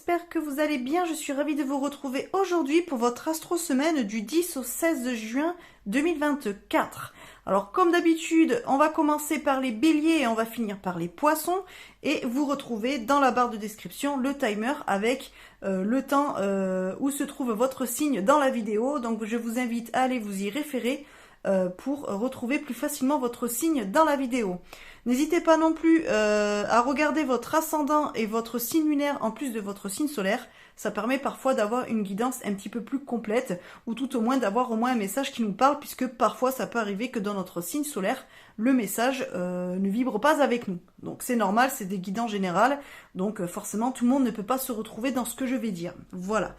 j'espère que vous allez bien. Je suis ravie de vous retrouver aujourd'hui pour votre astro-semaine du 10 au 16 juin 2024. Alors comme d'habitude, on va commencer par les béliers et on va finir par les poissons. Et vous retrouvez dans la barre de description le timer avec le temps où se trouve votre signe dans la vidéo. Donc je vous invite à aller vous y référer pour retrouver plus facilement votre signe dans la vidéo. N'hésitez pas non plus à regarder votre ascendant et votre signe lunaire en plus de votre signe solaire. Ça permet parfois d'avoir une guidance un petit peu plus complète ou tout au moins d'avoir au moins un message qui nous parle, puisque parfois ça peut arriver que dans notre signe solaire, le message ne vibre pas avec nous. Donc c'est normal, c'est des guidances générales, donc forcément tout le monde ne peut pas se retrouver dans ce que je vais dire. Voilà.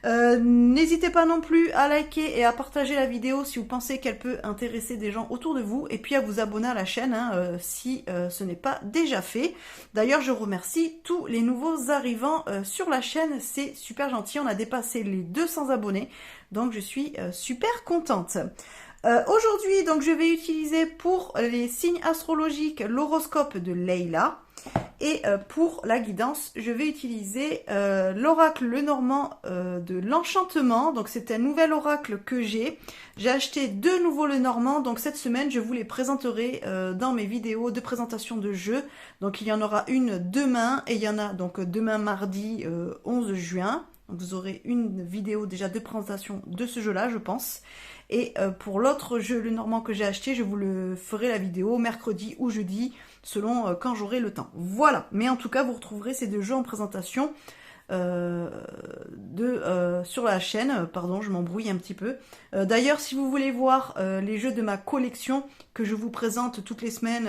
N'hésitez pas non plus à liker et à partager la vidéo si vous pensez qu'elle peut intéresser des gens autour de vous, et puis à vous abonner à la chaîne si ce n'est pas déjà fait. D'ailleurs je remercie tous les nouveaux arrivants sur la chaîne, c'est super gentil, on a dépassé les 200 abonnés, donc je suis super contente. Aujourd'hui donc je vais utiliser pour les signes astrologiques l'horoscope de Leila. Et pour la guidance, je vais utiliser l'oracle Lenormand de l'enchantement. Donc c'est un nouvel oracle que j'ai. J'ai acheté 2 nouveaux Lenormand. Donc cette semaine, je vous les présenterai dans mes vidéos de présentation de jeux. Donc il y en aura une demain et il y en a donc demain mardi 11 juin. Donc vous aurez une vidéo déjà de présentation de ce jeu-là, je pense. Et pour l'autre jeu Lenormand que j'ai acheté, je vous le ferai la vidéo mercredi ou jeudi, selon quand j'aurai le temps. Voilà, mais en tout cas, vous retrouverez ces 2 jeux en présentation sur la chaîne. Pardon, je m'embrouille un petit peu. D'ailleurs, si vous voulez voir les jeux de ma collection que je vous présente toutes les semaines,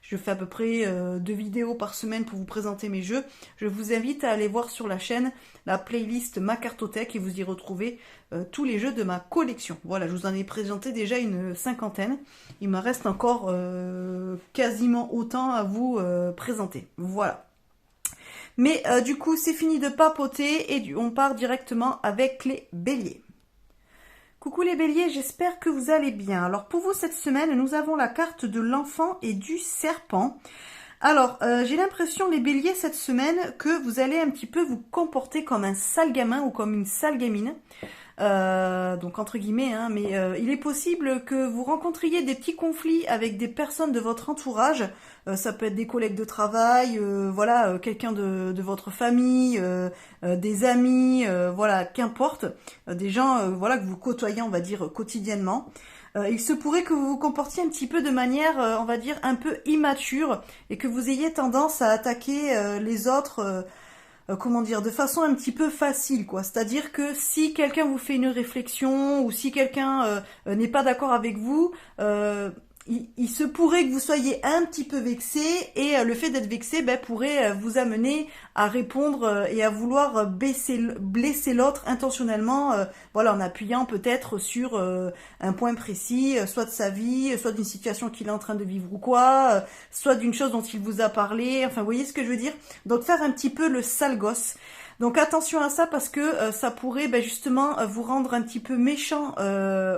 je fais à peu près 2 vidéos par semaine pour vous présenter mes jeux. Je vous invite à aller voir sur la chaîne la playlist Ma Cartothèque et vous y retrouvez tous les jeux de ma collection. Voilà, je vous en ai présenté déjà une 50aine. Il me reste encore quasiment autant à vous présenter. Voilà. Mais du coup, c'est fini de papoter et on part directement avec les béliers. Coucou les béliers, j'espère que vous allez bien. Alors pour vous cette semaine, nous avons la carte de l'enfant et du serpent. Alors, j'ai l'impression les béliers cette semaine que vous allez un petit peu vous comporter comme un sale gamin ou comme une sale gamine. Donc entre guillemets, hein, mais il est possible que vous rencontriez des petits conflits avec des personnes de votre entourage. Ça peut être des collègues de travail, voilà, quelqu'un de votre famille, des amis, voilà, qu'importe, des gens, voilà, que vous côtoyez, on va dire, quotidiennement. Il se pourrait que vous vous comportiez un petit peu de manière, on va dire, un peu immature et que vous ayez tendance à attaquer les autres. Comment dire, de façon un petit peu facile, quoi. C'est-à-dire que si quelqu'un vous fait une réflexion ou si quelqu'un n'est pas d'accord avec vous, il se pourrait que vous soyez un petit peu vexé et le fait d'être vexé pourrait vous amener à répondre et à vouloir blesser l'autre intentionnellement, voilà, en appuyant peut-être sur un point précis, soit de sa vie, soit d'une situation qu'il est en train de vivre ou quoi, soit d'une chose dont il vous a parlé, enfin vous voyez ce que je veux dire. Donc faire un petit peu le sale gosse. Donc attention à ça parce que ça pourrait justement vous rendre un petit peu méchant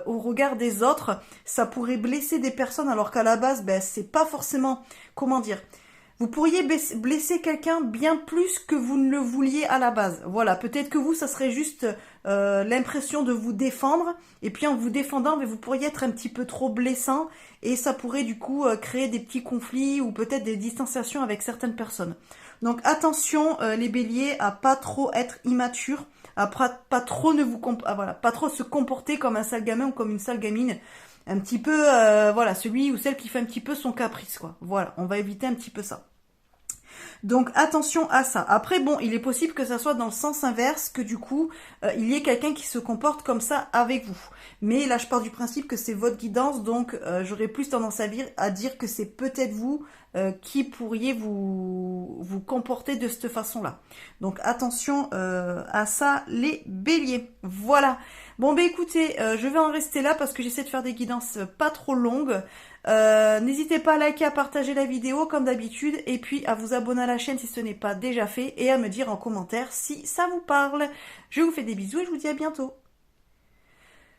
au regard des autres. Ça pourrait blesser des personnes alors qu'à la base, c'est pas forcément, comment dire, vous pourriez blesser quelqu'un bien plus que vous ne le vouliez à la base. Voilà, peut-être que vous, ça serait juste l'impression de vous défendre. Et puis en vous défendant, vous pourriez être un petit peu trop blessant. Et ça pourrait du coup créer des petits conflits ou peut-être des distanciations avec certaines personnes. Donc attention les béliers à pas trop être immature, à pas trop pas trop se comporter comme un sale gamin ou comme une sale gamine. Un petit peu, voilà, celui ou celle qui fait un petit peu son caprice, quoi. Voilà, on va éviter un petit peu ça. Donc attention à ça. Après bon, il est possible que ça soit dans le sens inverse, que du coup, il y ait quelqu'un qui se comporte comme ça avec vous. Mais là, je pars du principe que c'est votre guidance, donc j'aurais plus tendance à dire que c'est peut-être vous qui pourriez vous comporter de cette façon-là. Donc attention à ça, les béliers. Voilà. Bon écoutez, je vais en rester là parce que j'essaie de faire des guidances pas trop longues. N'hésitez pas à liker, à partager la vidéo comme d'habitude et puis à vous abonner à la chaîne si ce n'est pas déjà fait et à me dire en commentaire si ça vous parle. Je vous fais des bisous et je vous dis à bientôt.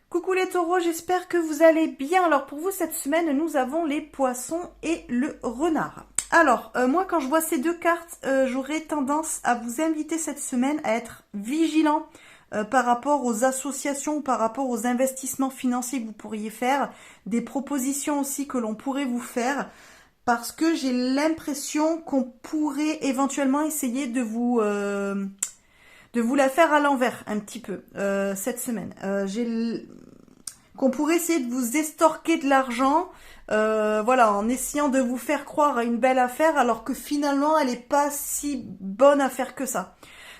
Coucou les taureaux, j'espère que vous allez bien. Alors pour vous cette semaine, nous avons les poissons et le renard. Alors, moi, quand je vois ces deux cartes, j'aurais tendance à vous inviter cette semaine à être vigilant par rapport aux associations, par rapport aux investissements financiers que vous pourriez faire, des propositions aussi que l'on pourrait vous faire, parce que j'ai l'impression qu'on pourrait éventuellement essayer de vous la faire à l'envers un petit peu cette semaine. Qu'on pourrait essayer de vous estorquer de l'argent, voilà, en essayant de vous faire croire à une belle affaire, alors que finalement elle n'est pas si bonne affaire que ça.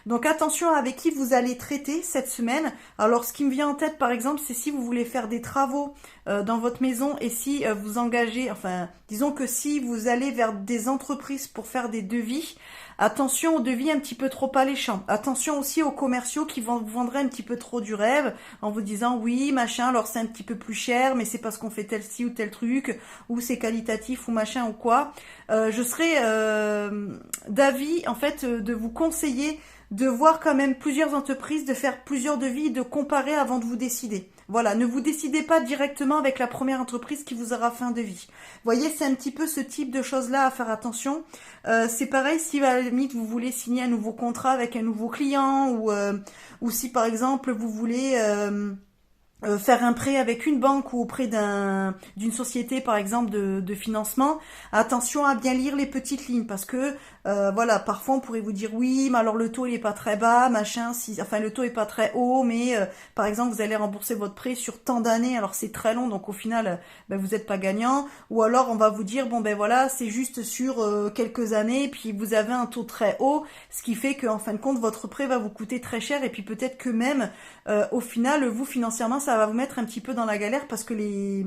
Donc attention avec qui vous allez traiter cette semaine. Alors ce qui me vient en tête par exemple, c'est si vous voulez faire des travaux dans votre maison et si vous engagez, enfin disons que si vous allez vers des entreprises pour faire des devis, attention aux devis un petit peu trop alléchants. Attention aussi aux commerciaux qui vous vendraient un petit peu trop du rêve en vous disant oui machin, alors c'est un petit peu plus cher mais c'est parce qu'on fait tel ci ou tel truc ou c'est qualitatif ou machin ou quoi. Je serais d'avis en fait de vous conseiller de voir quand même plusieurs entreprises, de faire plusieurs devis, de comparer avant de vous décider. Voilà, ne vous décidez pas directement avec la première entreprise qui vous aura fait un devis. Vous voyez, c'est un petit peu ce type de choses-là à faire attention. C'est pareil si à la limite vous voulez signer un nouveau contrat avec un nouveau client ou si par exemple vous voulez faire un prêt avec une banque ou auprès d'une société par exemple de financement, attention à bien lire les petites lignes parce que voilà, parfois on pourrait vous dire oui mais alors le taux il est pas très bas machin, enfin le taux est pas très haut mais par exemple vous allez rembourser votre prêt sur tant d'années alors c'est très long donc au final ben, vous n'êtes pas gagnant, ou alors on va vous dire bon ben voilà c'est juste sur quelques années puis vous avez un taux très haut ce qui fait qu'en fin de compte votre prêt va vous coûter très cher et puis peut-être que même au final vous financièrement ça va vous mettre un petit peu dans la galère parce que les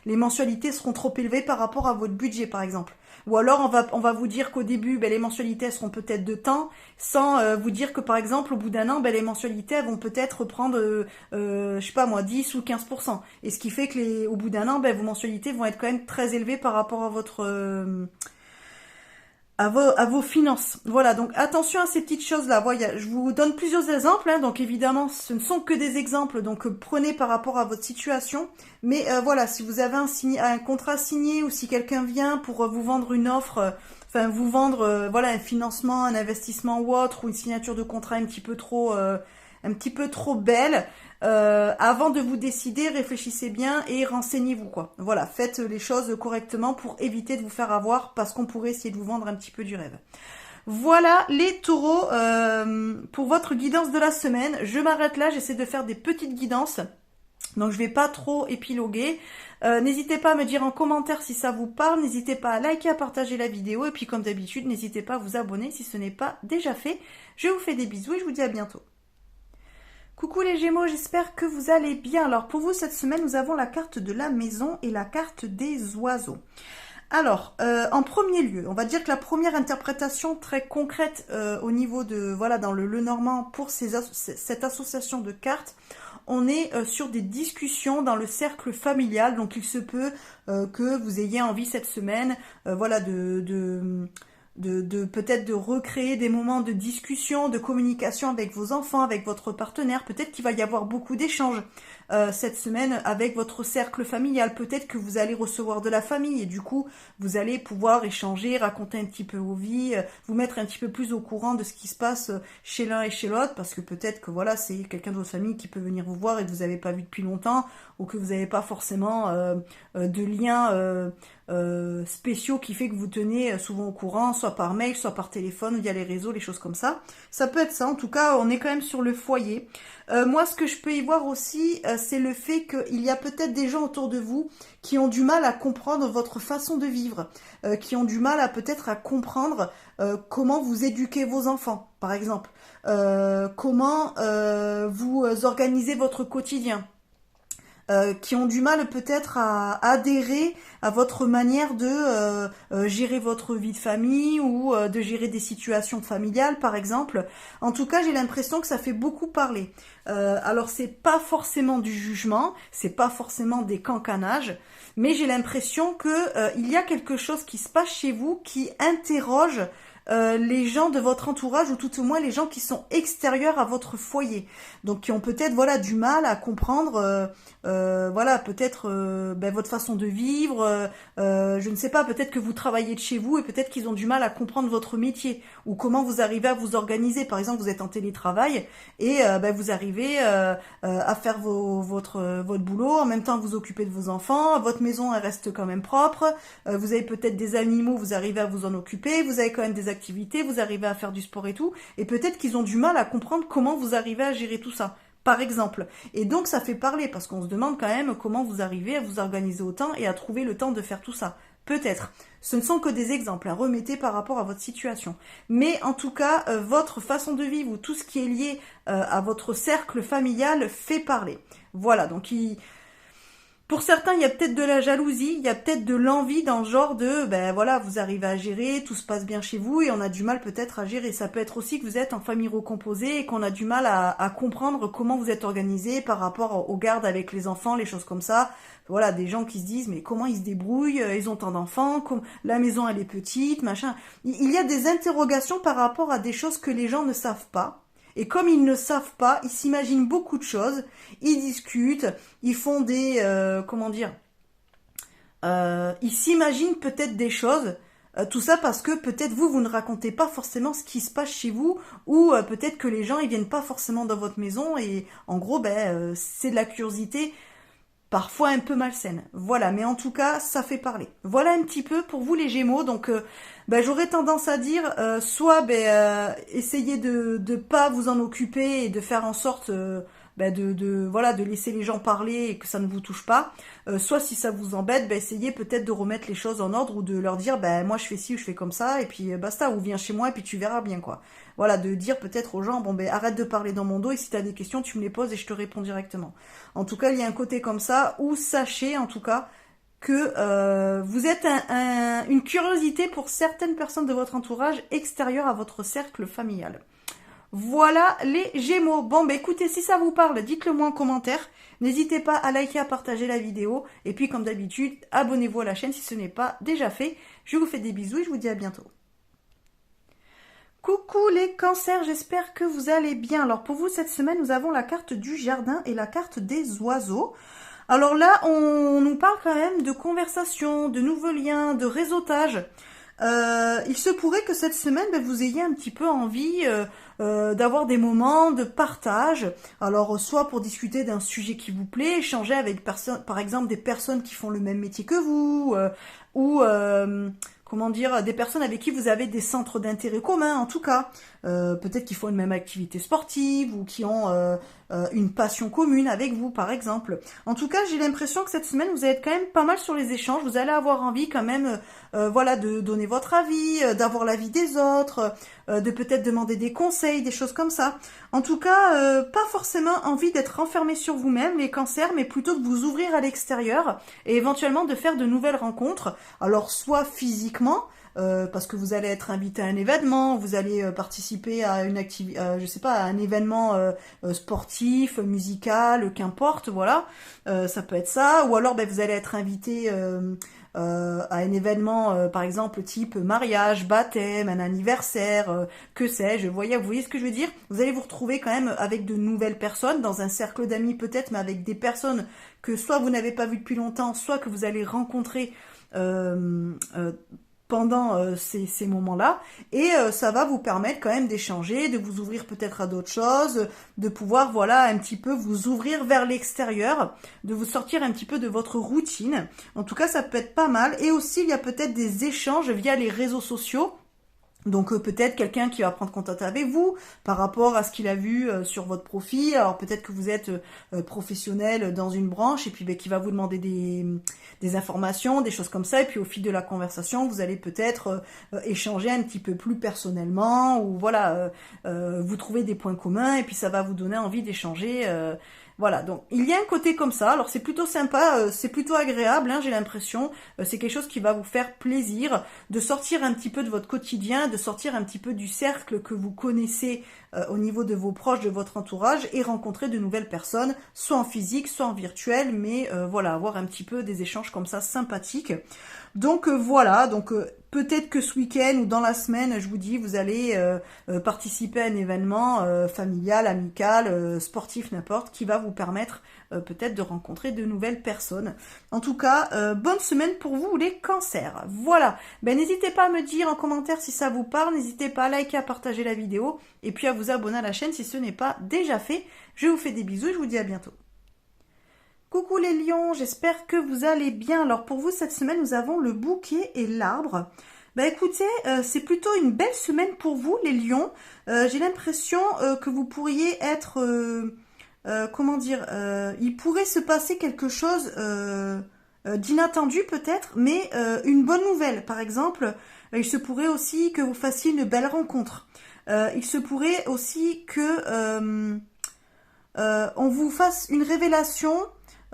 mensualités seront trop élevées par rapport à votre budget par exemple. Ou alors on va vous dire qu'au début ben, les mensualités seront peut-être de temps sans vous dire que par exemple au bout d'un an ben, les mensualités elles vont peut-être prendre je sais pas moi 10 ou 15%. Et ce qui fait que au bout d'un an ben, vos mensualités vont être quand même très élevées par rapport à votre à vos finances. Voilà, donc attention à ces petites choses-là. Voilà, je vous donne plusieurs exemples, hein, donc évidemment ce ne sont que des exemples, donc prenez par rapport à votre situation. Mais voilà, si vous avez un contrat signé ou si quelqu'un vient pour vous vendre une offre, enfin vous vendre voilà un financement, un investissement ou autre, ou une signature de contrat un petit peu trop belle, avant de vous décider, réfléchissez bien et renseignez-vous quoi. Voilà, faites les choses correctement pour éviter de vous faire avoir parce qu'on pourrait essayer de vous vendre un petit peu du rêve. Voilà les taureaux pour votre guidance de la semaine. Je m'arrête là, j'essaie de faire des petites guidances. Donc je vais pas trop épiloguer. N'hésitez pas à me dire en commentaire si ça vous parle. N'hésitez pas à liker, à partager la vidéo. Et puis comme d'habitude, n'hésitez pas à vous abonner si ce n'est pas déjà fait. Je vous fais des bisous et je vous dis à bientôt. Coucou les Gémeaux, j'espère que vous allez bien. Alors pour vous cette semaine, nous avons la carte de la maison et la carte des oiseaux. Alors, en premier lieu, on va dire que la première interprétation très concrète au niveau de, voilà, dans le Lenormand pour cette association de cartes, on est sur des discussions dans le cercle familial. Donc il se peut que vous ayez envie cette semaine, voilà, peut-être de recréer des moments de discussion, de communication avec vos enfants, avec votre partenaire. Peut-être qu'il va y avoir beaucoup d'échanges cette semaine avec votre cercle familial. Peut-être que vous allez recevoir de la famille et du coup vous allez pouvoir échanger, raconter un petit peu vos vies, vous mettre un petit peu plus au courant de ce qui se passe chez l'un et chez l'autre, parce que peut-être que voilà, c'est quelqu'un de votre famille qui peut venir vous voir et que vous n'avez pas vu depuis longtemps, ou que vous n'avez pas forcément de liens spéciaux qui fait que vous tenez souvent au courant, soit par mail, soit par téléphone, via les réseaux, les choses comme ça. Ça peut être ça, en tout cas on est quand même sur le foyer. Moi ce que je peux y voir aussi, c'est le fait qu'il y a peut-être des gens autour de vous qui ont du mal à comprendre votre façon de vivre, qui ont du mal à peut-être à comprendre comment vous éduquez vos enfants, par exemple, comment vous organisez votre quotidien. Qui ont du mal peut-être à adhérer à votre manière de gérer votre vie de famille ou de gérer des situations familiales par exemple. En tout cas j'ai l'impression que ça fait beaucoup parler. Alors c'est pas forcément du jugement, c'est pas forcément des cancanages, mais j'ai l'impression que il y a quelque chose qui se passe chez vous qui interroge les gens de votre entourage, ou tout au moins les gens qui sont extérieurs à votre foyer, donc qui ont peut-être voilà du mal à comprendre voilà peut-être votre façon de vivre, je ne sais pas, peut-être que vous travaillez de chez vous et peut-être qu'ils ont du mal à comprendre votre métier ou comment vous arrivez à vous organiser. Par exemple, vous êtes en télétravail et vous arrivez à faire votre boulot, en même temps vous occupez de vos enfants, votre maison elle reste quand même propre, vous avez peut-être des animaux, vous arrivez à vous en occuper, vous avez quand même des activités, vous arrivez à faire du sport et tout, et peut-être qu'ils ont du mal à comprendre comment vous arrivez à gérer tout ça, par exemple. Et donc ça fait parler, parce qu'on se demande quand même comment vous arrivez à vous organiser autant et à trouver le temps de faire tout ça. Peut-être. Ce ne sont que des exemples, hein. Remettez par rapport à votre situation. Mais en tout cas, votre façon de vivre ou tout ce qui est lié à votre cercle familial fait parler. Voilà, donc pour certains, il y a peut-être de la jalousie, il y a peut-être de l'envie dans le genre de, voilà, vous arrivez à gérer, tout se passe bien chez vous et on a du mal peut-être à gérer. Ça peut être aussi que vous êtes en famille recomposée et qu'on a du mal à comprendre comment vous êtes organisé par rapport aux gardes avec les enfants, les choses comme ça. Voilà, des gens qui se disent, mais comment ils se débrouillent, ils ont tant d'enfants, la maison elle est petite, machin. Il y a des interrogations par rapport à des choses que les gens ne savent pas. Et comme ils ne savent pas, ils s'imaginent beaucoup de choses, ils discutent, ils font des... comment dire ils s'imaginent peut-être des choses, tout ça parce que peut-être vous ne racontez pas forcément ce qui se passe chez vous, ou peut-être que les gens ils viennent pas forcément dans votre maison, et en gros, c'est de la curiosité parfois un peu malsaine. Voilà, mais en tout cas, ça fait parler. Voilà un petit peu pour vous les Gémeaux. Donc, j'aurais tendance à dire, soit essayez de pas vous en occuper et de faire en sorte de laisser les gens parler et que ça ne vous touche pas. Soit si ça vous embête, essayez peut-être de remettre les choses en ordre ou de leur dire, moi je fais ci ou je fais comme ça et puis basta, ou viens chez moi et puis tu verras bien quoi. Voilà, de dire peut-être aux gens, arrête de parler dans mon dos et si t'as des questions, tu me les poses et je te réponds directement. En tout cas, il y a un côté comme ça où sachez en tout cas que vous êtes une curiosité pour certaines personnes de votre entourage extérieur à votre cercle familial. Voilà les Gémeaux. Bon, écoutez, si ça vous parle, dites-le moi en commentaire. N'hésitez pas à liker, à partager la vidéo. Et puis, comme d'habitude, abonnez-vous à la chaîne si ce n'est pas déjà fait. Je vous fais des bisous et je vous dis à bientôt. Coucou les cancers, j'espère que vous allez bien. Alors pour vous, cette semaine, nous avons la carte du jardin et la carte des oiseaux. Alors là, on nous parle quand même de conversation, de nouveaux liens, de réseautage. Il se pourrait que cette semaine, vous ayez un petit peu envie d'avoir des moments de partage. Alors, soit pour discuter d'un sujet qui vous plaît, échanger avec par exemple des personnes qui font le même métier que vous, ou comment dire, des personnes avec qui vous avez des centres d'intérêt communs, en tout cas. Peut-être qu'ils font une même activité sportive ou qui ont une passion commune avec vous, par exemple. En tout cas, j'ai l'impression que cette semaine, vous allez être quand même pas mal sur les échanges. Vous allez avoir envie quand même, de donner votre avis, d'avoir l'avis des autres, de peut-être demander des conseils, des choses comme ça. En tout cas, pas forcément envie d'être renfermé sur vous-même, les cancers, mais plutôt de vous ouvrir à l'extérieur et éventuellement de faire de nouvelles rencontres. Alors, soit physiquement, parce que vous allez être invité à un événement, vous allez participer à une activité, je sais pas, à un événement sportif, musical, qu'importe, voilà, ça peut être ça, ou alors vous allez être invité à un événement, par exemple, type mariage, baptême, un anniversaire, que sais-je, vous voyez ce que je veux dire? Vous allez vous retrouver quand même avec de nouvelles personnes, dans un cercle d'amis peut-être, mais avec des personnes que soit vous n'avez pas vues depuis longtemps, soit que vous allez rencontrer pendant ces moments-là, et ça va vous permettre quand même d'échanger, de vous ouvrir peut-être à d'autres choses, de pouvoir, voilà, un petit peu vous ouvrir vers l'extérieur, de vous sortir un petit peu de votre routine. En tout cas, ça peut être pas mal, et aussi, il y a peut-être des échanges via les réseaux sociaux. Donc peut-être quelqu'un qui va prendre contact avec vous par rapport à ce qu'il a vu sur votre profil. Alors peut-être que vous êtes professionnel dans une branche et puis qui va vous demander des informations, des choses comme ça. Et puis au fil de la conversation, vous allez peut-être échanger un petit peu plus personnellement ou voilà, vous trouver des points communs et puis ça va vous donner envie d'échanger. Voilà, donc il y a un côté comme ça. Alors c'est plutôt sympa, c'est plutôt agréable, hein, j'ai l'impression. C'est quelque chose qui va vous faire plaisir de sortir un petit peu de votre quotidien, de sortir un petit peu du cercle que vous connaissez au niveau de vos proches, de votre entourage, et rencontrer de nouvelles personnes, soit en physique, soit en virtuel, mais voilà, avoir un petit peu des échanges comme ça sympathiques. Donc voilà, donc peut-être que ce week-end ou dans la semaine, je vous dis, vous allez participer à un événement familial, amical, sportif, n'importe, qui va vous permettre peut-être de rencontrer de nouvelles personnes. En tout cas, bonne semaine pour vous les cancers. Voilà, ben n'hésitez pas à me dire en commentaire si ça vous parle, n'hésitez pas à liker, à partager la vidéo, et puis à vous abonner à la chaîne si ce n'est pas déjà fait. Je vous fais des bisous et je vous dis à bientôt. Coucou les lions, j'espère que vous allez bien. Alors pour vous, cette semaine, nous avons le bouquet et l'arbre. Bah écoutez, c'est plutôt une belle semaine pour vous les lions. J'ai l'impression que vous pourriez être, comment dire, il pourrait se passer quelque chose d'inattendu peut-être, mais une bonne nouvelle. Par exemple, il se pourrait aussi que vous fassiez une belle rencontre. Il se pourrait aussi que on vous fasse une révélation.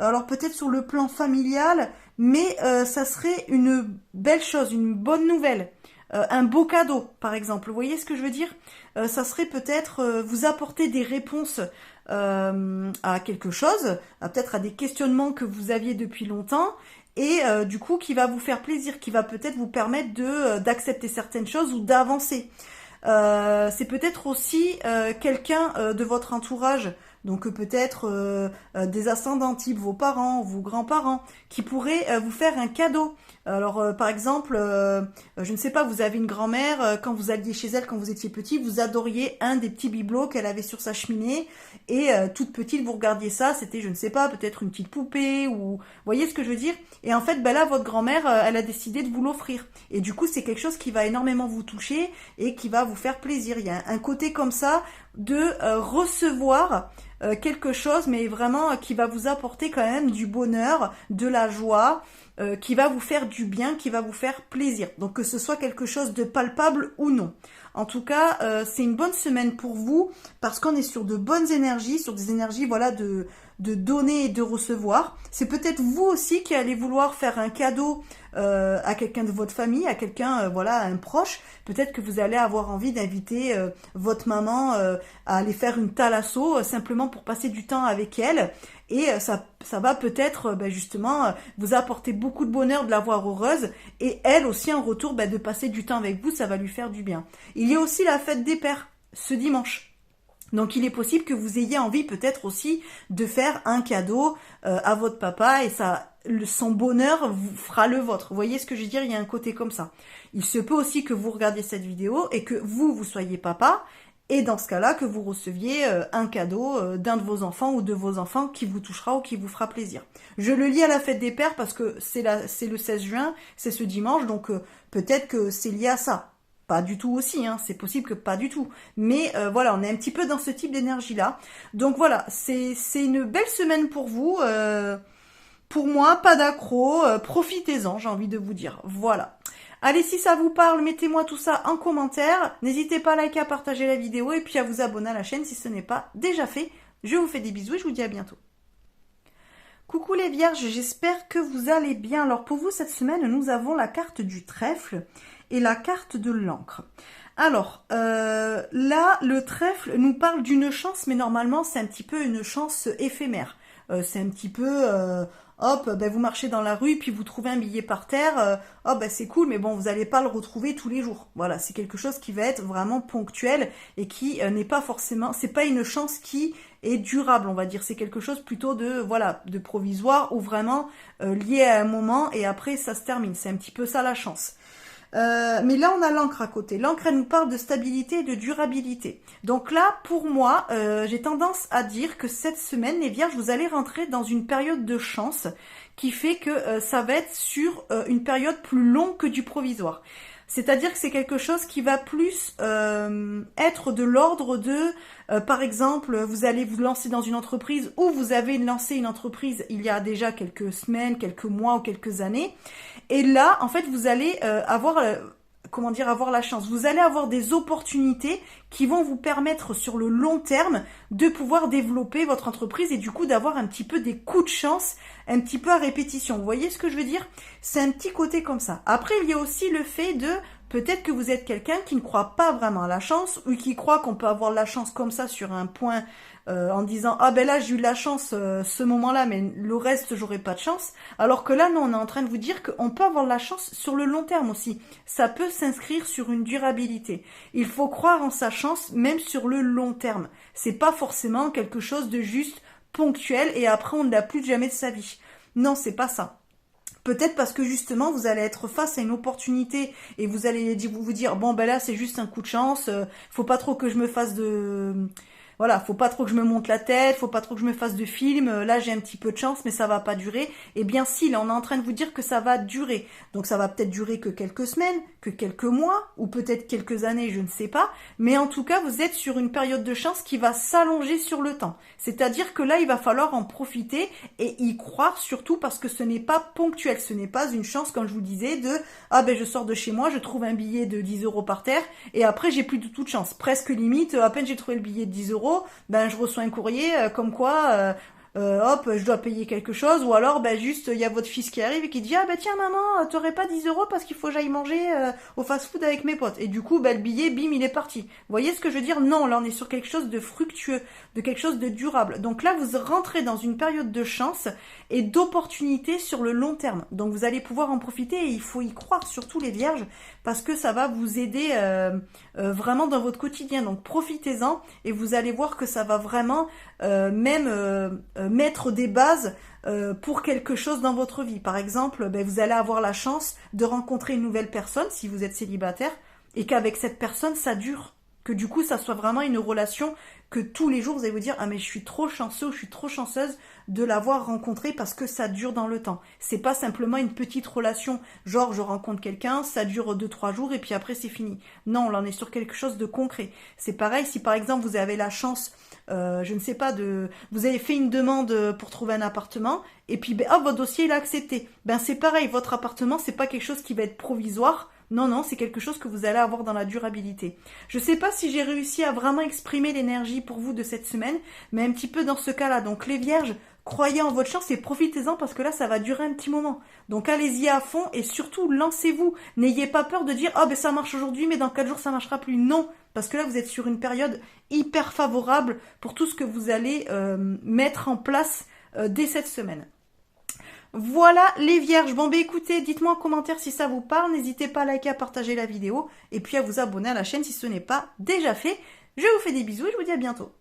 Alors peut-être sur le plan familial, mais ça serait une belle chose, une bonne nouvelle. Un beau cadeau, par exemple. Vous voyez ce que je veux dire? Ça serait peut-être vous apporter des réponses à quelque chose, peut-être à des questionnements que vous aviez depuis longtemps, et du coup qui va vous faire plaisir, qui va peut-être vous permettre d'accepter certaines choses ou d'avancer. C'est peut-être aussi quelqu'un de votre entourage, donc peut-être des ascendants type vos parents, vos grands-parents, qui pourraient vous faire un cadeau. Alors par exemple, je ne sais pas, vous avez une grand-mère, quand vous alliez chez elle, quand vous étiez petit, vous adoriez un des petits bibelots qu'elle avait sur sa cheminée, et toute petite, vous regardiez ça, c'était, je ne sais pas, peut-être une petite poupée, ou... Vous voyez ce que je veux dire? Et en fait, ben là, votre grand-mère, elle a décidé de vous l'offrir. Et du coup, c'est quelque chose qui va énormément vous toucher, et qui va vous faire plaisir. Il y a un côté comme ça, de recevoir quelque chose, mais vraiment qui va vous apporter quand même du bonheur, de la joie, qui va vous faire du bien, qui va vous faire plaisir. Donc que ce soit quelque chose de palpable ou non. En tout cas, c'est une bonne semaine pour vous, parce qu'on est sur de bonnes énergies, sur des énergies voilà de donner et de recevoir. C'est peut-être vous aussi qui allez vouloir faire un cadeau à quelqu'un de votre famille, à quelqu'un, voilà, à un proche. Peut-être que vous allez avoir envie d'inviter votre maman à aller faire une thalasso simplement pour passer du temps avec elle. Et ça va peut-être justement vous apporter beaucoup de bonheur de la voir heureuse. Et elle aussi en retour de passer du temps avec vous, ça va lui faire du bien. Il y a aussi la fête des pères ce dimanche. Donc il est possible que vous ayez envie peut-être aussi de faire un cadeau à votre papa, et ça, son bonheur vous fera le vôtre. Vous voyez ce que je veux dire? Il y a un côté comme ça. Il se peut aussi que vous regardiez cette vidéo et que vous soyez papa, et dans ce cas-là que vous receviez un cadeau d'un de vos enfants ou de vos enfants qui vous touchera ou qui vous fera plaisir. Je le lis à la fête des pères parce que c'est le 16 juin, c'est ce dimanche, donc peut-être que c'est lié à ça. Pas du tout aussi, hein, c'est possible que pas du tout. Mais voilà, on est un petit peu dans ce type d'énergie-là. Donc voilà, c'est une belle semaine pour vous. Pour moi, pas d'accro, profitez-en, j'ai envie de vous dire. Voilà. Allez, si ça vous parle, mettez-moi tout ça en commentaire. N'hésitez pas à liker, à partager la vidéo et puis à vous abonner à la chaîne si ce n'est pas déjà fait. Je vous fais des bisous et je vous dis à bientôt. Coucou les vierges, j'espère que vous allez bien. Alors pour vous, cette semaine, nous avons la carte du trèfle et la carte de l'encre. Alors, là, le trèfle nous parle d'une chance, mais normalement, c'est un petit peu une chance éphémère. C'est un petit peu, hop, vous marchez dans la rue, puis vous trouvez un billet par terre, c'est cool, mais bon, vous n'allez pas le retrouver tous les jours. Voilà, c'est quelque chose qui va être vraiment ponctuel et qui n'est pas forcément, c'est pas une chance qui est durable, on va dire. C'est quelque chose plutôt de, voilà, de provisoire ou vraiment lié à un moment et après ça se termine. C'est un petit peu ça la chance. Mais là, on a l'encre à côté. L'encre, elle nous parle de stabilité et de durabilité. Donc là, pour moi, j'ai tendance à dire que cette semaine, les vierges, vous allez rentrer dans une période de chance qui fait que ça va être sur une période plus longue que du provisoire. C'est-à-dire que c'est quelque chose qui va plus être de l'ordre de, par exemple, vous allez vous lancer dans une entreprise ou vous avez lancé une entreprise il y a déjà quelques semaines, quelques mois ou quelques années. Et là, en fait, vous allez avoir comment dire, avoir la chance. Vous allez avoir des opportunités qui vont vous permettre sur le long terme de pouvoir développer votre entreprise et du coup d'avoir un petit peu des coups de chance, un petit peu à répétition. Vous voyez ce que je veux dire? C'est un petit côté comme ça. Après, il y a aussi le fait de peut-être que vous êtes quelqu'un qui ne croit pas vraiment à la chance ou qui croit qu'on peut avoir de la chance comme ça sur un point en disant ah ben là j'ai eu de la chance ce moment-là mais le reste j'aurais pas de chance. Alors que là non, on est en train de vous dire qu'on peut avoir de la chance sur le long terme aussi. Ça peut s'inscrire sur une durabilité. Il faut croire en sa chance même sur le long terme. C'est pas forcément quelque chose de juste ponctuel et après on ne l'a plus jamais de sa vie. Non, c'est pas ça. Peut-être parce que justement vous allez être face à une opportunité et vous allez vous dire bon ben là c'est juste un coup de chance, faut pas trop que je me fasse de voilà, faut pas trop que je me monte la tête, faut pas trop que je me fasse de film, là j'ai un petit peu de chance mais ça va pas durer. Eh bien si, là on est en train de vous dire que ça va durer. Donc ça va peut-être durer que quelques semaines, que quelques mois, ou peut-être quelques années, je ne sais pas. Mais en tout cas, vous êtes sur une période de chance qui va s'allonger sur le temps. C'est-à-dire que là, il va falloir en profiter et y croire surtout parce que ce n'est pas ponctuel. Ce n'est pas une chance, comme je vous disais, de « Ah ben je sors de chez moi, je trouve un billet de 10 € par terre et après j'ai plus du tout de chance. » Presque limite, à peine j'ai trouvé le billet de 10 €, ben je reçois un courrier comme quoi hop je dois payer quelque chose, ou alors ben juste il y a votre fils qui arrive et qui dit ah ben tiens maman t'aurais pas 10 € parce qu'il faut que j'aille manger au fast-food avec mes potes, et du coup ben le billet bim il est parti. Vous voyez ce que je veux dire? Non, là on est sur quelque chose de fructueux, de quelque chose de durable. Donc là vous rentrez dans une période de chance et d'opportunité sur le long terme, donc vous allez pouvoir en profiter et il faut y croire, surtout les vierges, parce que ça va vous aider vraiment dans votre quotidien. Donc profitez-en et vous allez voir que ça va vraiment mettre des bases pour quelque chose dans votre vie. Par exemple, ben, vous allez avoir la chance de rencontrer une nouvelle personne si vous êtes célibataire et qu'avec cette personne ça dure. Que du coup ça soit vraiment une relation que tous les jours vous allez vous dire ah mais je suis trop chanceux ou je suis trop chanceuse de l'avoir rencontré parce que ça dure dans le temps. C'est pas simplement une petite relation genre je rencontre quelqu'un, ça dure 2-3 jours et puis après c'est fini. Non, là on est sur quelque chose de concret. C'est pareil si par exemple vous avez la chance je ne sais pas, vous avez fait une demande pour trouver un appartement, et puis ben, votre dossier il a accepté. Ben c'est pareil, votre appartement c'est pas quelque chose qui va être provisoire. Non, non, c'est quelque chose que vous allez avoir dans la durabilité. Je sais pas si j'ai réussi à vraiment exprimer l'énergie pour vous de cette semaine, mais un petit peu dans ce cas-là. Donc les vierges, croyez en votre chance et profitez-en parce que là, ça va durer un petit moment. Donc allez-y à fond et surtout, lancez-vous. N'ayez pas peur de dire « Ah ben ça marche aujourd'hui, mais dans 4 jours, ça marchera plus. » Non, parce que là, vous êtes sur une période hyper favorable pour tout ce que vous allez mettre en place dès cette semaine. Voilà les vierges. Bon ben écoutez, dites-moi en commentaire si ça vous parle. N'hésitez pas à liker, à partager la vidéo et puis à vous abonner à la chaîne si ce n'est pas déjà fait. Je vous fais des bisous et je vous dis à bientôt.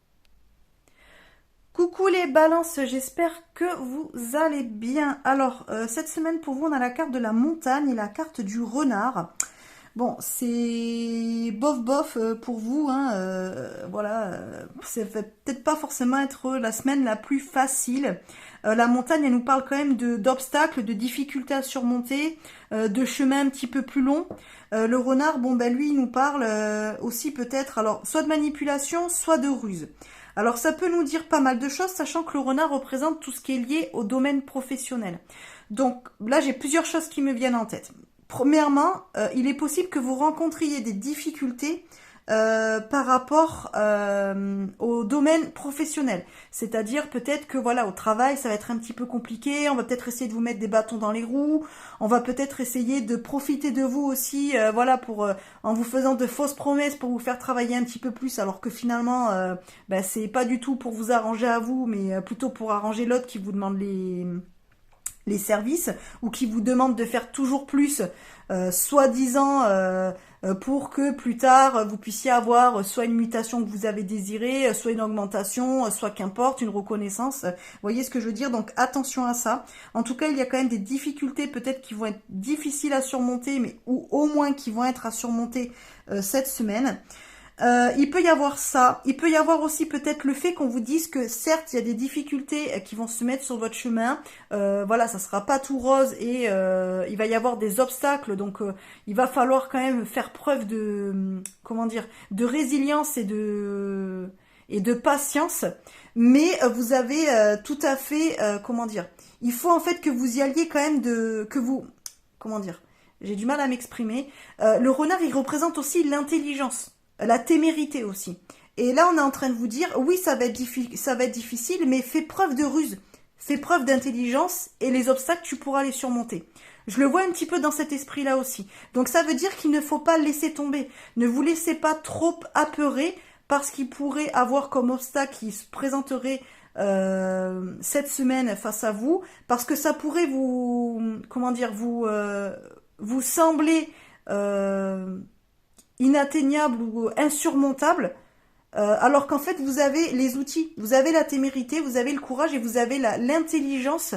Coucou les balances, j'espère que vous allez bien. Alors, cette semaine pour vous, on a la carte de la montagne et la carte du renard. Bon, c'est bof pour vous, hein, voilà, ça va peut-être pas forcément être la semaine la plus facile. La montagne, elle nous parle quand même d'obstacles, de difficultés à surmonter, de chemins un petit peu plus longs. Le renard, bon ben lui, il nous parle aussi peut-être, alors soit de manipulation, soit de ruse. Alors ça peut nous dire pas mal de choses, sachant que le renard représente tout ce qui est lié au domaine professionnel. Donc là, j'ai plusieurs choses qui me viennent en tête. Premièrement, il est possible que vous rencontriez des difficultés par rapport au domaine professionnel. C'est-à-dire peut-être que voilà, au travail, ça va être un petit peu compliqué, on va peut-être essayer de vous mettre des bâtons dans les roues, on va peut-être essayer de profiter de vous aussi, voilà, pour en vous faisant de fausses promesses pour vous faire travailler un petit peu plus, alors que finalement, ben, c'est pas du tout pour vous arranger à vous, mais plutôt pour arranger l'autre qui vous demande les services, ou qui vous demande de faire toujours plus, soi-disant pour que plus tard vous puissiez avoir soit une mutation que vous avez désirée, soit une augmentation, soit qu'importe, une reconnaissance. Vous voyez ce que je veux dire? Donc attention à ça. En tout cas, il y a quand même des difficultés peut-être qui vont être difficiles à surmonter, mais ou au moins qui vont être à surmonter cette semaine. Il peut y avoir ça, il peut y avoir aussi peut-être le fait qu'on vous dise que certes il y a des difficultés qui vont se mettre sur votre chemin, voilà, ça sera pas tout rose et il va y avoir des obstacles, donc il va falloir quand même faire preuve de, comment dire, de résilience et de patience, mais vous avez tout à fait, comment dire, il faut en fait que vous y alliez quand même comment dire, j'ai du mal à m'exprimer. Le renard, il représente aussi l'intelligence, la témérité aussi. Et là, on est en train de vous dire, oui, ça va être difficile, mais fais preuve de ruse, fais preuve d'intelligence et les obstacles, tu pourras les surmonter. Je le vois un petit peu dans cet esprit-là aussi. Donc ça veut dire qu'il ne faut pas laisser tomber. Ne vous laissez pas trop apeurer parce qu'il pourrait avoir comme obstacle qui se présenterait cette semaine face à vous, parce que ça pourrait vous, comment dire, vous sembler inatteignable ou insurmontable, alors qu'en fait vous avez les outils, vous avez la témérité, vous avez le courage et vous avez l'intelligence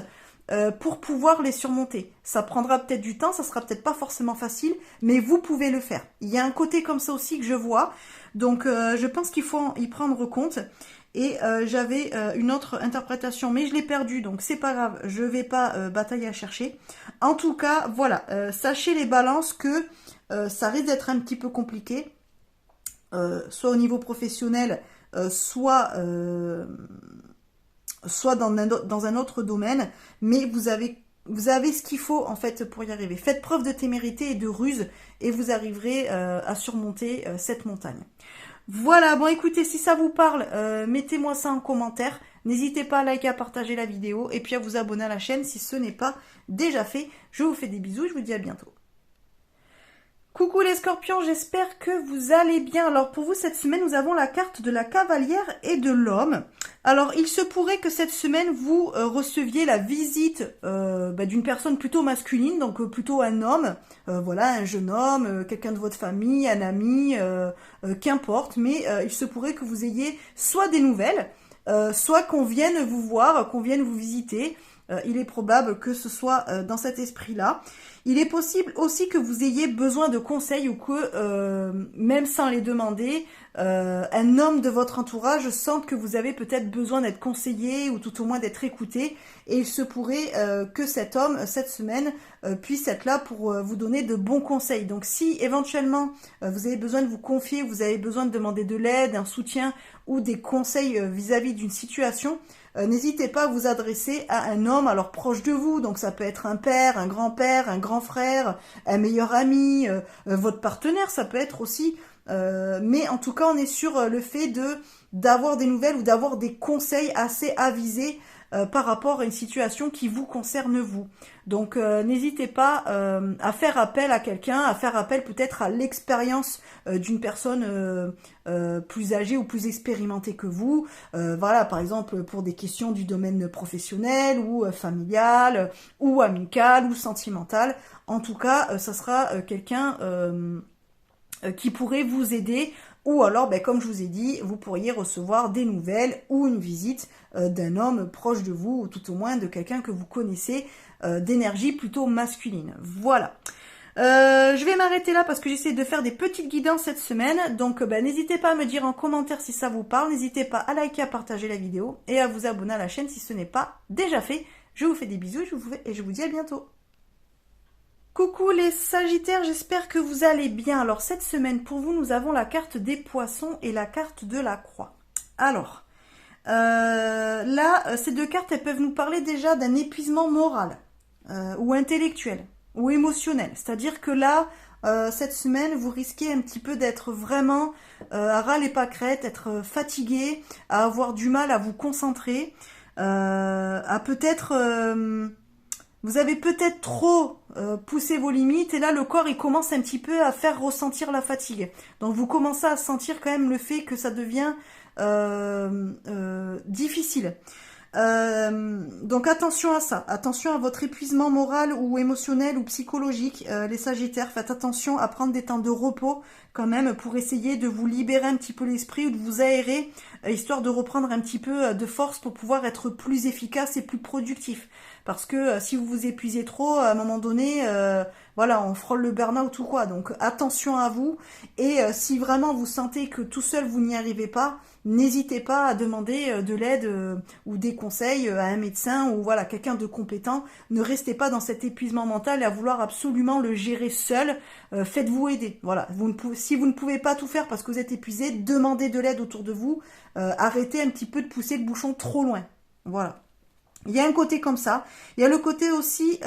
pour pouvoir les surmonter. Ça prendra peut-être du temps, ça sera peut-être pas forcément facile, mais vous pouvez le faire. Il y a un côté comme ça aussi que je vois, donc je pense qu'il faut y prendre compte. Et j'avais une autre interprétation, mais je l'ai perdue, donc c'est pas grave, je vais pas batailler à chercher. En tout cas, voilà, sachez les balances que ça risque d'être un petit peu compliqué, soit au niveau professionnel, soit dans un autre domaine, mais vous avez ce qu'il faut en fait pour y arriver. Faites preuve de témérité et de ruse et vous arriverez à surmonter cette montagne. Voilà, bon écoutez, si ça vous parle, mettez-moi ça en commentaire. N'hésitez pas à liker, à partager la vidéo et puis à vous abonner à la chaîne si ce n'est pas déjà fait. Je vous fais des bisous, je vous dis à bientôt. Coucou les scorpions, j'espère que vous allez bien. Alors pour vous cette semaine, nous avons la carte de la cavalière et de l'homme. Alors il se pourrait que cette semaine vous receviez la visite d'une personne plutôt masculine, donc plutôt un homme, voilà, un jeune homme, quelqu'un de votre famille, un ami, qu'importe, mais il se pourrait que vous ayez soit des nouvelles, soit qu'on vienne vous voir, qu'on vienne vous visiter. Il est probable que ce soit dans cet esprit-là. Il est possible aussi que vous ayez besoin de conseils ou que, même sans les demander, un homme de votre entourage sente que vous avez peut-être besoin d'être conseillé ou tout au moins d'être écouté. Et il se pourrait que cet homme, cette semaine, puisse être là pour vous donner de bons conseils. Donc si éventuellement vous avez besoin de vous confier, vous avez besoin de demander de l'aide, un soutien ou des conseils vis-à-vis d'une situation, n'hésitez pas à vous adresser à un homme alors proche de vous, donc ça peut être un père, un grand-père, un grand frère, un meilleur ami, votre partenaire, ça peut être aussi, mais en tout cas on est sur le fait d'avoir des nouvelles ou d'avoir des conseils assez avisés par rapport à une situation qui vous concerne vous. Donc n'hésitez pas à faire appel à quelqu'un, à faire appel peut-être à l'expérience d'une personne plus âgée ou plus expérimentée que vous. Voilà, par exemple pour des questions du domaine professionnel ou familial ou amical ou sentimental. En tout cas, ça sera quelqu'un qui pourrait vous aider. Ou alors, comme je vous ai dit, vous pourriez recevoir des nouvelles ou une visite d'un homme proche de vous, ou tout au moins de quelqu'un que vous connaissez, d'énergie plutôt masculine. Voilà. Je vais m'arrêter là parce que j'essaie de faire des petites guidances cette semaine. Donc, n'hésitez pas à me dire en commentaire si ça vous parle. N'hésitez pas à liker, à partager la vidéo et à vous abonner à la chaîne si ce n'est pas déjà fait. Je vous fais des bisous et je vous dis à bientôt. Coucou les Sagittaires, j'espère que vous allez bien. Alors cette semaine pour vous, nous avons la carte des poissons et la carte de la croix. Alors, là, ces deux cartes, elles peuvent nous parler déjà d'un épuisement moral ou intellectuel ou émotionnel. C'est-à-dire que là, cette semaine, vous risquez un petit peu d'être vraiment à ras les pâquerettes, être fatigué, à avoir du mal à vous concentrer, à peut-être... vous avez peut-être trop poussé vos limites et là le corps il commence un petit peu à faire ressentir la fatigue. Donc vous commencez à sentir quand même le fait que ça devient difficile. Donc attention à ça, attention à votre épuisement moral ou émotionnel ou psychologique, les Sagittaires, faites attention à prendre des temps de repos quand même pour essayer de vous libérer un petit peu l'esprit ou de vous aérer, histoire de reprendre un petit peu de force pour pouvoir être plus efficace et plus productif. Parce que si vous vous épuisez trop, à un moment donné, voilà, on frôle le burn-out ou quoi. Donc attention à vous. Et si vraiment vous sentez que tout seul vous n'y arrivez pas, n'hésitez pas à demander de l'aide ou des conseils à un médecin ou voilà quelqu'un de compétent. Ne restez pas dans cet épuisement mental et à vouloir absolument le gérer seul. Faites-vous aider. Voilà. Si vous ne pouvez pas tout faire parce que vous êtes épuisé, demandez de l'aide autour de vous. Arrêtez un petit peu de pousser le bouchon trop loin. Voilà. Il y a un côté comme ça. Il y a le côté aussi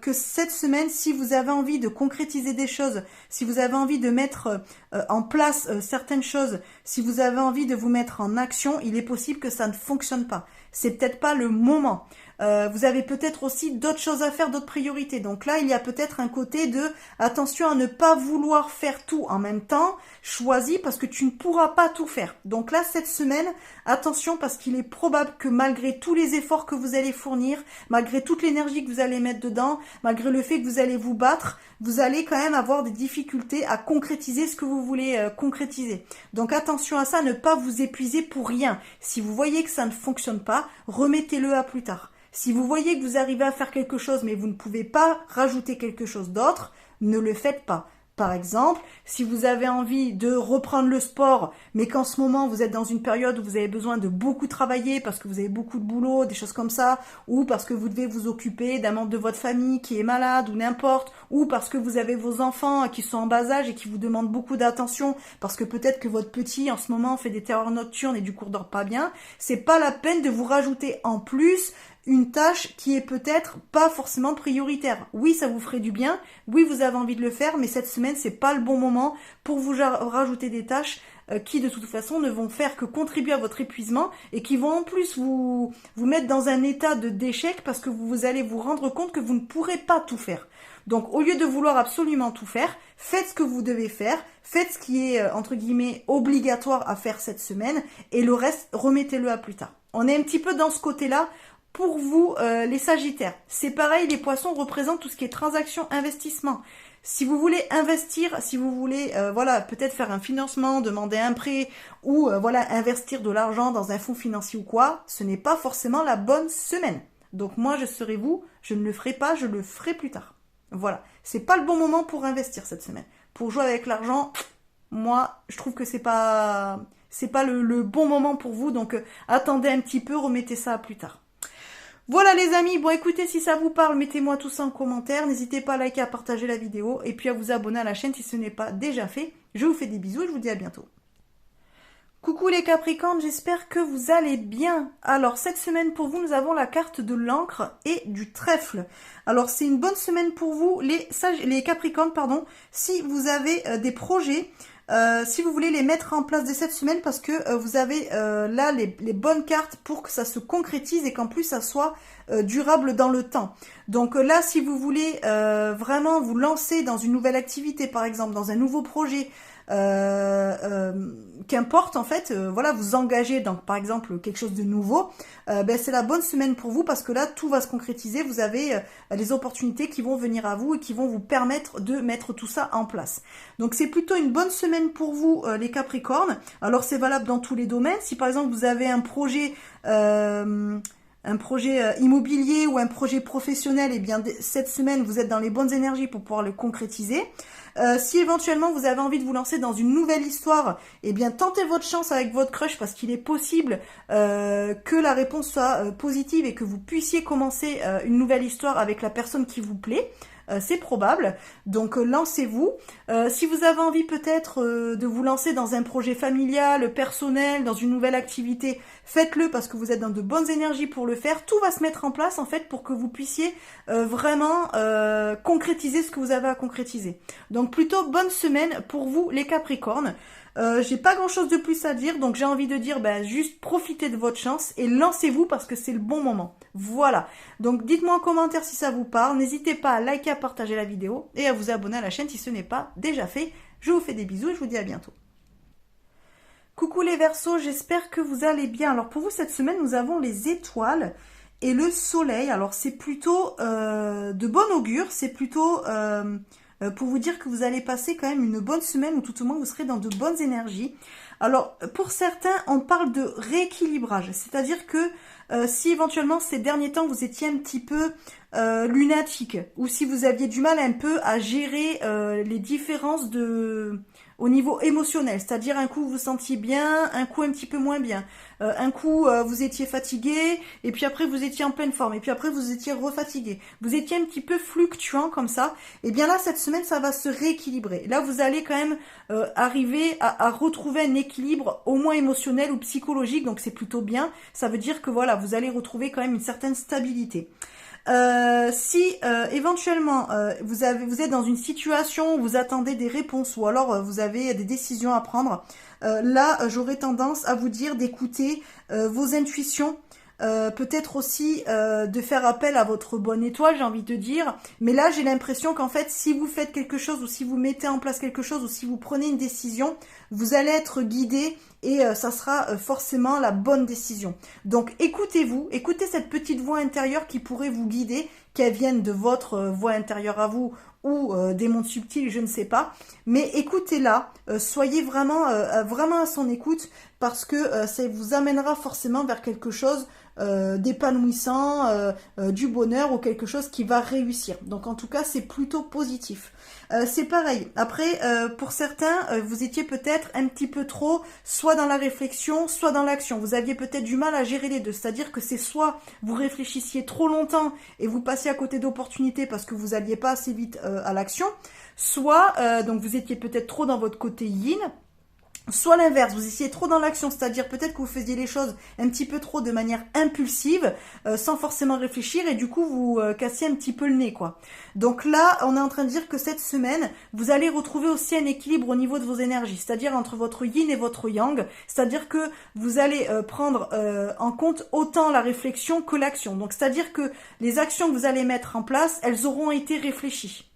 que cette semaine, si vous avez envie de concrétiser des choses, si vous avez envie de mettre en place certaines choses, si vous avez envie de vous mettre en action, il est possible que ça ne fonctionne pas. C'est peut-être pas le moment. Vous avez peut-être aussi d'autres choses à faire, d'autres priorités. Donc là, il y a peut-être un côté de attention à ne pas vouloir faire tout en même temps. Choisis parce que tu ne pourras pas tout faire. Donc là, cette semaine, attention parce qu'il est probable que malgré tous les efforts que vous allez fournir, malgré toute l'énergie que vous allez mettre dedans, malgré le fait que vous allez vous battre, vous allez quand même avoir des difficultés à concrétiser ce que vous voulez concrétiser. Donc attention à ça, ne pas vous épuiser pour rien. Si vous voyez que ça ne fonctionne pas, remettez-le à plus tard. Si vous voyez que vous arrivez à faire quelque chose mais vous ne pouvez pas rajouter quelque chose d'autre, ne le faites pas. Par exemple, si vous avez envie de reprendre le sport, mais qu'en ce moment vous êtes dans une période où vous avez besoin de beaucoup travailler parce que vous avez beaucoup de boulot, des choses comme ça, ou parce que vous devez vous occuper d'un membre de votre famille qui est malade ou n'importe, ou parce que vous avez vos enfants qui sont en bas âge et qui vous demandent beaucoup d'attention, parce que peut-être que votre petit en ce moment fait des terreurs nocturnes et du coup dort pas bien, c'est pas la peine de vous rajouter en plus une tâche qui est peut-être pas forcément prioritaire. Oui, ça vous ferait du bien, oui, vous avez envie de le faire, mais cette semaine, c'est pas le bon moment pour vous rajouter des tâches qui, de toute façon, ne vont faire que contribuer à votre épuisement et qui vont en plus vous mettre dans un état d'échec parce que vous allez vous rendre compte que vous ne pourrez pas tout faire. Donc, au lieu de vouloir absolument tout faire, faites ce que vous devez faire, faites ce qui est, entre guillemets, obligatoire à faire cette semaine et le reste, remettez-le à plus tard. On est un petit peu dans ce côté-là. Pour vous, les Sagittaires, c'est pareil, les Poissons représentent tout ce qui est transaction, investissement. Si vous voulez investir, si vous voulez, voilà, peut-être faire un financement, demander un prêt ou voilà, investir de l'argent dans un fonds financier ou quoi, ce n'est pas forcément la bonne semaine. Donc moi, je serai vous, je ne le ferai pas, je le ferai plus tard. Voilà, c'est pas le bon moment pour investir cette semaine. Pour jouer avec l'argent, moi, je trouve que c'est pas le bon moment pour vous. Donc attendez un petit peu, remettez ça à plus tard. Voilà les amis, bon écoutez, si ça vous parle, mettez-moi tout ça en commentaire, n'hésitez pas à liker, à partager la vidéo et puis à vous abonner à la chaîne si ce n'est pas déjà fait. Je vous fais des bisous et je vous dis à bientôt. Coucou les Capricornes, j'espère que vous allez bien. Alors cette semaine pour vous, nous avons la carte de l'encre et du trèfle. Alors c'est une bonne semaine pour vous les Capricornes, pardon, si vous avez des projets. Si vous voulez les mettre en place dès cette semaine parce que vous avez là les bonnes cartes pour que ça se concrétise et qu'en plus ça soit durable dans le temps. Donc là, si vous voulez vraiment vous lancer dans une nouvelle activité, par exemple, dans un nouveau projet, qu'importe en fait, voilà, vous engagez dans par exemple quelque chose de nouveau, ben, c'est la bonne semaine pour vous parce que là tout va se concrétiser, vous avez les opportunités qui vont venir à vous et qui vont vous permettre de mettre tout ça en place. Donc c'est plutôt une bonne semaine pour vous les Capricornes. Alors c'est valable dans tous les domaines. Si par exemple vous avez un projet immobilier ou un projet professionnel, et bien cette semaine vous êtes dans les bonnes énergies pour pouvoir le concrétiser. Si éventuellement vous avez envie de vous lancer dans une nouvelle histoire, eh bien tentez votre chance avec votre crush parce qu'il est possible que la réponse soit positive et que vous puissiez commencer une nouvelle histoire avec la personne qui vous plaît. C'est probable, donc lancez-vous. Si vous avez envie peut-être de vous lancer dans un projet familial, personnel, dans une nouvelle activité, faites-le parce que vous êtes dans de bonnes énergies pour le faire. Tout va se mettre en place en fait pour que vous puissiez vraiment concrétiser ce que vous avez à concrétiser. Donc plutôt bonne semaine pour vous les Capricornes. J'ai pas grand chose de plus à dire, donc j'ai envie de dire juste profitez de votre chance et lancez-vous parce que c'est le bon moment. Voilà, donc dites-moi en commentaire si ça vous parle, n'hésitez pas à liker, à partager la vidéo et à vous abonner à la chaîne si ce n'est pas déjà fait. Je vous fais des bisous et je vous dis à bientôt. Coucou les Verseaux, j'espère que vous allez bien. Alors pour vous cette semaine nous avons les étoiles et le soleil. Alors c'est plutôt de bon augure, c'est plutôt pour vous dire que vous allez passer quand même une bonne semaine ou tout au moins vous serez dans de bonnes énergies. Alors pour certains on parle de rééquilibrage, c'est-à-dire que si éventuellement ces derniers temps vous étiez un petit peu lunatique, ou si vous aviez du mal un peu à gérer les différences au niveau émotionnel, c'est-à-dire un coup vous vous sentiez bien, un coup un petit peu moins bien, un coup vous étiez fatigué, et puis après vous étiez en pleine forme, et puis après vous étiez refatigué, vous étiez un petit peu fluctuant comme ça, et bien là cette semaine ça va se rééquilibrer. Là vous allez quand même arriver à retrouver un équilibre au moins émotionnel ou psychologique, donc c'est plutôt bien, ça veut dire que voilà, vous allez retrouver quand même une certaine stabilité. Si éventuellement vous êtes dans une situation où vous attendez des réponses ou alors vous avez des décisions à prendre, là j'aurais tendance à vous dire d'écouter vos intuitions, peut-être aussi de faire appel à votre bonne étoile, j'ai envie de dire. Mais là, j'ai l'impression qu'en fait, si vous faites quelque chose ou si vous mettez en place quelque chose ou si vous prenez une décision, vous allez être guidé et ça sera forcément la bonne décision. Donc, écoutez-vous, écoutez cette petite voix intérieure qui pourrait vous guider, qu'elle vienne de votre voix intérieure à vous ou des mondes subtils, je ne sais pas. Mais écoutez-la, soyez vraiment, vraiment à son écoute parce que ça vous amènera forcément vers quelque chose d'épanouissant, du bonheur ou quelque chose qui va réussir. Donc en tout cas, c'est plutôt positif. C'est pareil. Après, pour certains, vous étiez peut-être un petit peu trop soit dans la réflexion, soit dans l'action. Vous aviez peut-être du mal à gérer les deux. C'est-à-dire que c'est soit vous réfléchissiez trop longtemps et vous passiez à côté d'opportunités parce que vous n'alliez pas assez vite à l'action, soit donc vous étiez peut-être trop dans votre côté yin, soit l'inverse, vous étiez trop dans l'action, c'est-à-dire peut-être que vous faisiez les choses un petit peu trop de manière impulsive, sans forcément réfléchir, et du coup vous cassiez un petit peu le nez, quoi. Donc là, on est en train de dire que cette semaine, vous allez retrouver aussi un équilibre au niveau de vos énergies, c'est-à-dire entre votre yin et votre yang, c'est-à-dire que vous allez prendre en compte autant la réflexion que l'action. Donc c'est-à-dire que les actions que vous allez mettre en place, elles auront été réfléchies.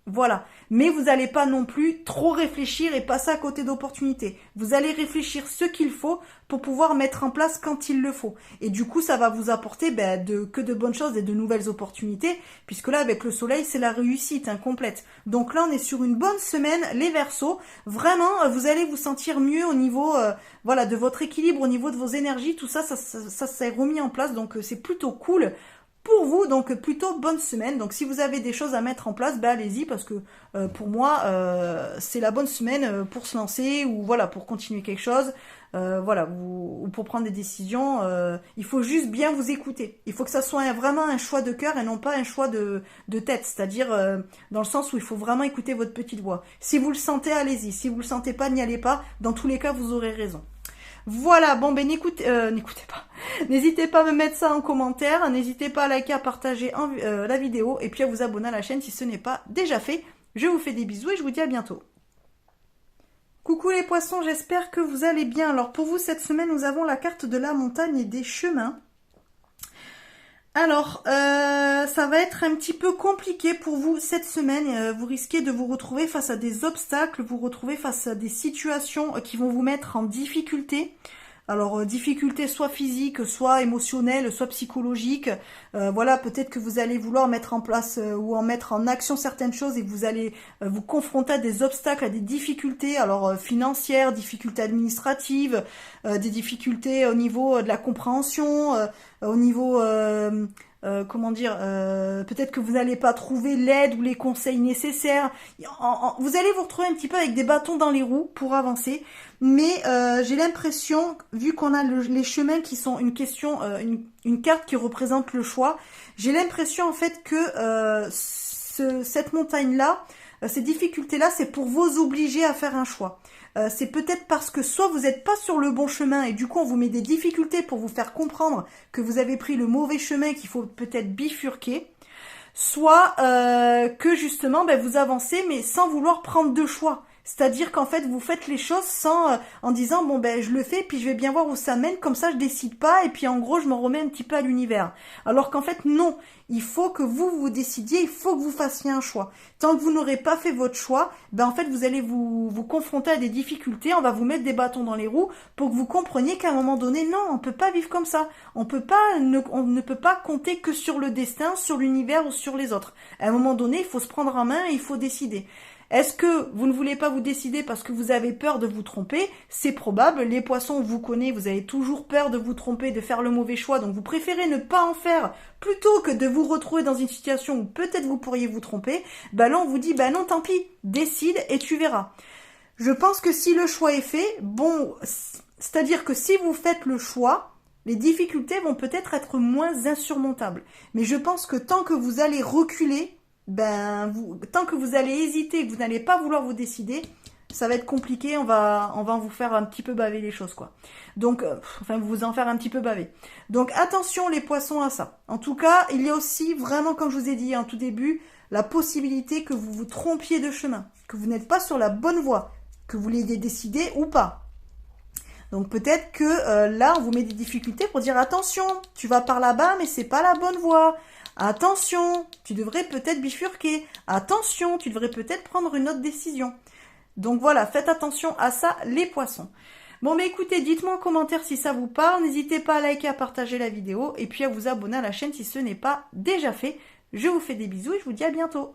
Voilà. Mais vous n'allez pas non plus trop réfléchir et passer à côté d'opportunités. Vous allez réfléchir ce qu'il faut pour pouvoir mettre en place quand il le faut. Et du coup, ça va vous apporter que de bonnes choses et de nouvelles opportunités, puisque là, avec le soleil, c'est la réussite complète. Donc là, on est sur une bonne semaine, les Verseaux. Vraiment, vous allez vous sentir mieux au niveau voilà, de votre équilibre, au niveau de vos énergies. Tout ça s'est remis en place, donc c'est plutôt cool. Pour vous, donc plutôt bonne semaine. Donc si vous avez des choses à mettre en place, allez-y parce que pour moi c'est la bonne semaine pour se lancer ou voilà pour continuer quelque chose, voilà ou pour prendre des décisions. Il faut juste bien vous écouter. Il faut que ça soit vraiment un choix de cœur et non pas un choix de tête. C'est-à-dire dans le sens où il faut vraiment écouter votre petite voix. Si vous le sentez, allez-y. Si vous le sentez pas, n'y allez pas. Dans tous les cas, vous aurez raison. Voilà, bon n'écoutez pas. N'hésitez pas à me mettre ça en commentaire, n'hésitez pas à liker, à partager la vidéo et puis à vous abonner à la chaîne si ce n'est pas déjà fait. Je vous fais des bisous et je vous dis à bientôt. Coucou les poissons, j'espère que vous allez bien. Alors pour vous cette semaine, nous avons la carte de la montagne et des chemins. Alors, ça va être un petit peu compliqué pour vous cette semaine. Vous risquez de vous retrouver face à des obstacles, vous retrouver face à des situations qui vont vous mettre en difficulté. Alors, difficulté soit physique, soit émotionnelle, soit psychologique. Voilà, peut-être que vous allez vouloir mettre en place ou en mettre en action certaines choses et vous allez vous confronter à des obstacles, à des difficultés, alors financières, difficultés administratives, des difficultés au niveau de la compréhension, au niveau comment dire, peut-être que vous n'allez pas trouver l'aide ou les conseils nécessaires. Vous allez vous retrouver un petit peu avec des bâtons dans les roues pour avancer. Mais j'ai l'impression, vu qu'on a les chemins qui sont une question, une carte qui représente le choix, j'ai l'impression en fait que cette montagne-là, ces difficultés-là, c'est pour vous obliger à faire un choix. C'est peut-être parce que soit vous n'êtes pas sur le bon chemin et du coup on vous met des difficultés pour vous faire comprendre que vous avez pris le mauvais chemin et qu'il faut peut-être bifurquer, soit que justement vous avancez mais sans vouloir prendre de choix. C'est-à-dire qu'en fait vous faites les choses sans en disant bon je le fais puis je vais bien voir où ça mène, comme ça je décide pas et puis en gros je m'en remets un petit peu à l'univers. Alors qu'en fait non, il faut que vous décidiez, il faut que vous fassiez un choix. Tant que vous n'aurez pas fait votre choix, en fait vous allez vous confronter à des difficultés, on va vous mettre des bâtons dans les roues pour que vous compreniez qu'à un moment donné, non, on peut pas vivre comme ça. On ne peut pas compter que sur le destin, sur l'univers ou sur les autres. À un moment donné, il faut se prendre en main et il faut décider. Est-ce que vous ne voulez pas vous décider parce que vous avez peur de vous tromper? C'est probable, les poissons, vous connaissez, vous avez toujours peur de vous tromper, de faire le mauvais choix, donc vous préférez ne pas en faire plutôt que de vous retrouver dans une situation où peut-être vous pourriez vous tromper. Bah là, on vous dit, bah non, tant pis, décide et tu verras. Je pense que si le choix est fait, bon, c'est-à-dire que si vous faites le choix, les difficultés vont peut-être être moins insurmontables. Mais je pense que tant que vous allez reculer, tant que vous allez hésiter, que vous n'allez pas vouloir vous décider, ça va être compliqué, on va vous faire un petit peu baver les choses, quoi. Donc, vous en faire un petit peu baver. Donc, attention les poissons à ça. En tout cas, il y a aussi vraiment, comme je vous ai dit en tout début, la possibilité que vous vous trompiez de chemin, que vous n'êtes pas sur la bonne voie, que vous l'ayez décidé ou pas. Donc peut-être que là, on vous met des difficultés pour dire attention, tu vas par là-bas, mais c'est pas la bonne voie. Attention, tu devrais peut-être bifurquer. Attention, tu devrais peut-être prendre une autre décision. Donc voilà, faites attention à ça, les poissons. Bon, mais écoutez, dites-moi en commentaire si ça vous parle. N'hésitez pas à liker, à partager la vidéo et puis à vous abonner à la chaîne si ce n'est pas déjà fait. Je vous fais des bisous et je vous dis à bientôt.